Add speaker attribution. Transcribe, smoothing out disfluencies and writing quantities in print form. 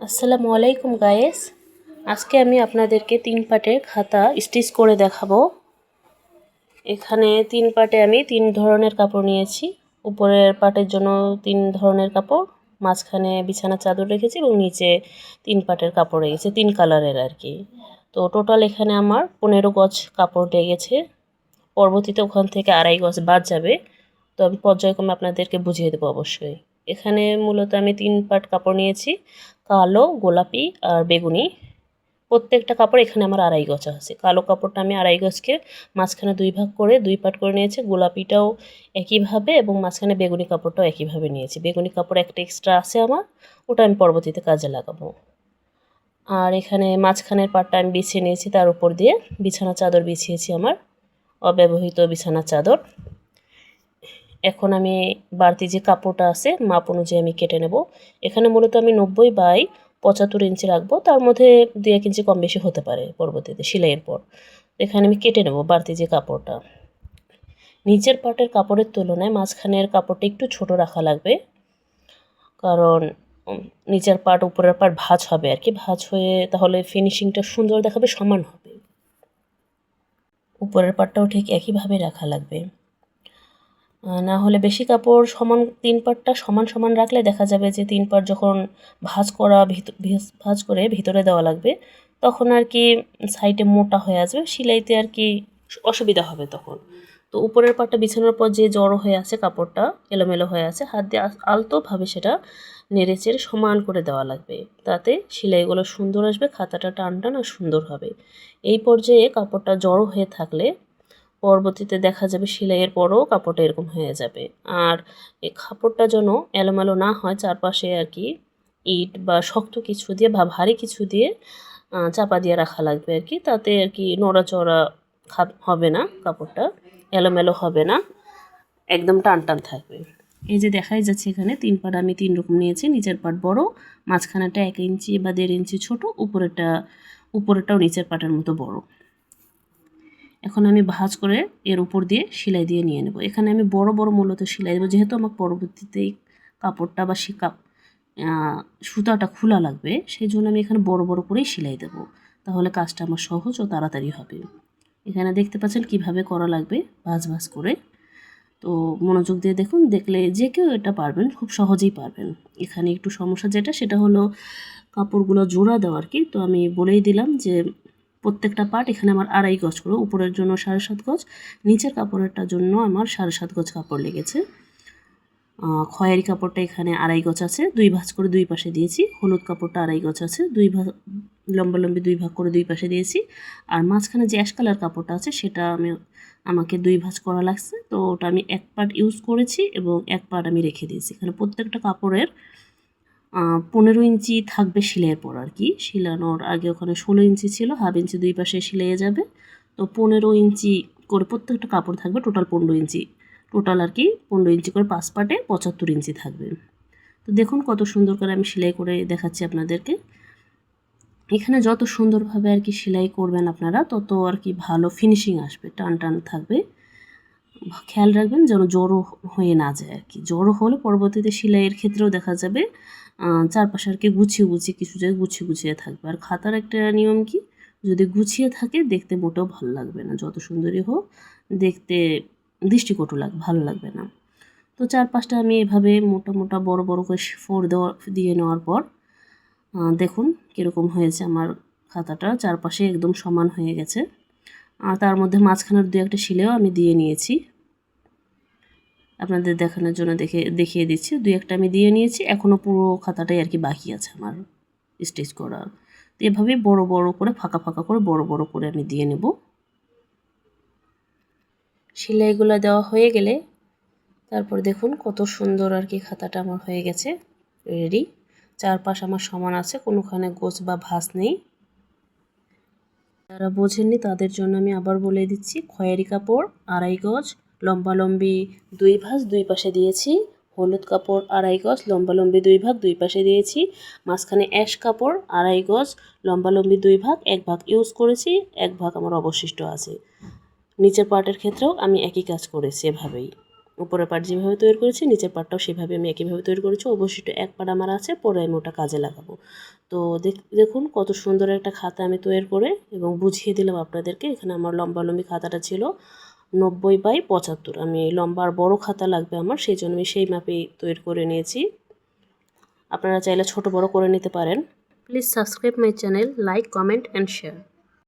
Speaker 1: আসসালামু আলাইকুম গাইস। আজকে আমি আপনাদেরকে 3 পার্টের খাতা স্টিচ করে দেখাবো। এখানে 3 পার্টে আমি 3 ধরনের কাপড় নিয়েছি। উপরের পার্টের জন্য 3 ধরনের কাপড়, মাঝখানে বিছানা চাদর রেখেছি এবং নিচে 3 পার্টের কাপড় রেখেছি, 3 কালারের আর কি। তো টোটাল এখানে আমার 15 গজ কাপড় লেগেছে। পরবর্তীতে ওখান থেকে 2.5 গজ বাদ যাবে। তো আমি পর্যায়ক্রমে আপনাদেরকে বুঝিয়ে দেবো অবশ্যই। এখানে মূলত আমি 3 পার্ট কাপড় নিয়েছি, কালো, গোলাপি আর বেগুনি। প্রত্যেকটা কাপড় এখানে আমার 2.5 গজ আছে। কালো কাপড়টা আমি 2.5 গজকে মাঝখানে 2 ভাগ করে 2 পার্ট করে নিয়েছি। গোলাপিটাও একইভাবে এবং মাঝখানে বেগুনি কাপড়টাও একইভাবে নিয়েছি। বেগুনি কাপড় একটা এক্সট্রা আছে আমার, ওটা আমি পরবর্তীতে কাজে লাগাবো। আর এখানে মাঝখানের পার্টটা আমি বিছিয়ে নিয়েছি, তার উপর দিয়ে বিছানা চাদর বিছিয়েছি, আমার অব্যবহৃত বিছানা চাদর। এখন আমি বাড়তি যে কাপড়টা আছে মাপ অনুযায়ী আমি কেটে নেব। এখানে মূলত আমি 90/75 ইঞ্চি রাখবো, তার মধ্যে 2-1 ইঞ্চি কম বেশি হতে পারে পরবর্তীতে সেলাইয়ের পর। এখানে আমি কেটে নেব বাড়তি যে কাপড়টা। নিচের পার্টের কাপড়ের তুলনায় মাঝখানের কাপড়টা একটু ছোট রাখা লাগবে, কারণ নিচের পার্ট উপরের পার্ট ভাঁজ হবে আর কি। ভাঁজ হয়ে তাহলে ফিনিশিংটা সুন্দর দেখাবে, সমান হবে। উপরের পার্টটাও ঠিক একইভাবে রাখা লাগবে, না হলে বেশি কাপড় সমান 3 পার্টটা সমান সমান রাখলে দেখা যাবে যে 3 পার্ট যখন ভাঁজ করে ভিতরে দেওয়া লাগবে, তখন আর কি সাইডে মোটা হয়ে আসবে, সেলাইতে আর কি অসুবিধা হবে তখন। তো উপরের পার্টটা বিছানোর পর যে জড়ো হয়ে আছে কাপড়টা, এলোমেলো হয়ে আছে, হাত দিয়ে আলতোভাবে সেটা নেড়েচেড়ে সমান করে দেওয়া লাগবে, তাতে সেলাইগুলো সুন্দর আসবে, খাতাটা টান টান আর সুন্দর হবে। এই পর্যায়ে কাপড়টা জড়ো হয়ে থাকলে পরবর্তীতে দেখা যাবে সেলাইয়ের পরও কাপড়টা এরকম হয়ে যাবে। আর এই কাপড়টা যেন এলোমেলো না হয়, চারপাশে আর কি ইট বা শক্ত কিছু দিয়ে বা ভারী কিছু দিয়ে চাপা দিয়ে রাখা লাগবে আর কি, তাতে আর কি নড়াচড়া হবে না, কাপড়টা এলোমেলো হবে না, একদম টান টান থাকবে। এই যে দেখাই যাচ্ছে এখানে 3 পার্ট আমি 3 রকম নিয়েছি। নিচের পার্ট বড়, মাঝখানেটা 1 ইঞ্চি বা 1.5 ইঞ্চি ছোট, উপরেরটাও নিচের পার্টের মতো বড়। এখন আমি ভাঁজ করে এর উপর দিয়ে সেলাই দিয়ে নিয়ে নেব। এখানে আমি বড় বড় মূলত সেলাই দেবো, যেহেতু আমার পরবর্তীতে কাপড়টা বা সুতাটা খোলা লাগবে, সেই জন্য আমি এখানে বড় বড় করেই সেলাই দেব, তাহলে কাজটা আমার সহজ ও তাড়াতাড়ি হবে। এখানে দেখতে পাচ্ছেন কিভাবে করা লাগবে, ভাঁজ ভাঁজ করে। তো মনোযোগ দিয়ে দেখুন, দেখলে যে কেউ এটা পারবেন, খুব সহজেই পারবেন। এখানে একটু সমস্যা যেটা, সেটা হলো কাপড়গুলো জোড়া দেওয়ার কি। তো আমি বলেই দিলাম যে প্রত্যেকটা পার্ট এখানে আমার 2.5 গজ করে, উপরের জন্য 7.5 গজ, নিচের কাপড়েরটার জন্য আমার 7.5 গজ কাপড় লেগেছে। খয়েরি কাপড়টা এখানে 2.5 গজ আছে, 2 ভাঁজ করে 2 পাশে দিয়েছি। হলুদ কাপড়টা 2.5 গজ আছে, 2 ভাগ লম্বালম্বি 2 ভাগ করে 2 পাশে দিয়েছি। আর মাঝখানে যে অ্যাশ কালার কাপড়টা আছে সেটা আমাকে 2 ভাঁজ করা লাগছে, তো ওটা আমি 1 পার্ট ইউজ করেছি এবং 1 পার্ট আমি রেখে দিয়েছি। এখানে প্রত্যেকটা কাপড়ের 15 ইঞ্চি থাকবে সেলাইয়ের পর আর কি। সেলানোর আগে ওখানে 16 ইঞ্চি ছিল, হাফ ইঞ্চি 2 পাশে সেলাইয়ে যাবে। তো 15 ইঞ্চি করে প্রত্যেকটা কাপড় থাকবে, টোটাল 15 ইঞ্চি, টোটাল আর কি 15 ইঞ্চি করে 5 পার্টে 75 ইঞ্চি থাকবে। তো দেখুন কত সুন্দর করে আমি সেলাই করে দেখাচ্ছি আপনাদেরকে। এখানে যত সুন্দরভাবে আর কি সেলাই করবেন আপনারা, তত আর কি ভালো ফিনিশিং আসবে, টান টান থাকবে। খেয়াল রাখবেন যেন জড়ো হয়ে না যায় আর কি। জড়ো হলে পরবর্তীতে সেলাইয়ের ক্ষেত্রেও দেখা যাবে চারপাশে আর কি গুছিয়ে গুছিয়ে, কিছু জায়গায় গুছিয়ে গুছিয়ে থাকবে। আর খাতার একটা নিয়ম কি, যদি গুছিয়ে থাকে দেখতে মোটেও ভালো লাগবে না, যত সুন্দরই হোক দেখতে দৃষ্টিকটু ভালো লাগবে না। তো চারপাশটা আমি এভাবে মোটা মোটা বড় বড় করে দিয়ে নেওয়ার পর দেখুন কীরকম হয়েছে আমার খাতাটা, চারপাশে একদম সমান হয়ে গেছে। আর তার মধ্যে মাঝখানের 2-1টা সেলাইও আমি দিয়ে নিয়েছি, আপনাদের দেখানোর জন্য দেখিয়ে দিচ্ছি। 2-1টা আমি দিয়ে নিয়েছি, এখনও পুরো খাতাটাই আর কি বাকি আছে আমার স্টিচ করা। তো এভাবে বড় বড় করে ফাঁকা ফাঁকা করে বড় বড় করে আমি দিয়ে নেব। সেলাইগুলো দেওয়া হয়ে গেলে তারপর দেখুন কত সুন্দর আর কি খাতাটা আমার হয়ে গেছে রেডি। চারপাশ আমার সমান আছে, কোনোখানে গোছ বা ভাঁজ নেই। যারা বোঝেননি তাদের জন্য আমি আবার বলে দিচ্ছি, খয়েরি কাপড় 2.5 গজ, লম্বালম্বি 2 ভাঁজ 2 পাশে দিয়েছি। হলুদ কাপড় 2.5 গজ, লম্বালম্বি 2 ভাগ 2 পাশে দিয়েছি। মাঝখানে অ্যাশ কাপড় 2.5 গজ, লম্বালম্বি 2 ভাগ, 1 ভাগ ইউজ করেছি, 1 ভাগ আমার অবশিষ্ট আছে। নিচের পার্টের ক্ষেত্রেও আমি একই কাজ করেছি, এভাবেই উপরের পার্ট যেভাবে তৈরি করেছি নিচের পার্টটাও সেভাবে আমি একইভাবে তৈরি করেছি। অবশিষ্ট 1 পার্ট আমার আছে, পরে আমি ওটা কাজে লাগাবো। তো দেখুন কত সুন্দর একটা খাতা আমি তৈরি করে এবং বুঝিয়ে দিলাম আপনাদেরকে। এখানে আমার লম্বালম্বি খাতাটা ছিল 90/75। আমি লম্বা আর বড় খাতা লাগবে আমার, সেই জন্য আমি সেই মাপেই তৈরি করে নিয়েছি। আপনারা চাইলে ছোট বড় করে নিতে পারেন। Please subscribe my channel, like, comment and share.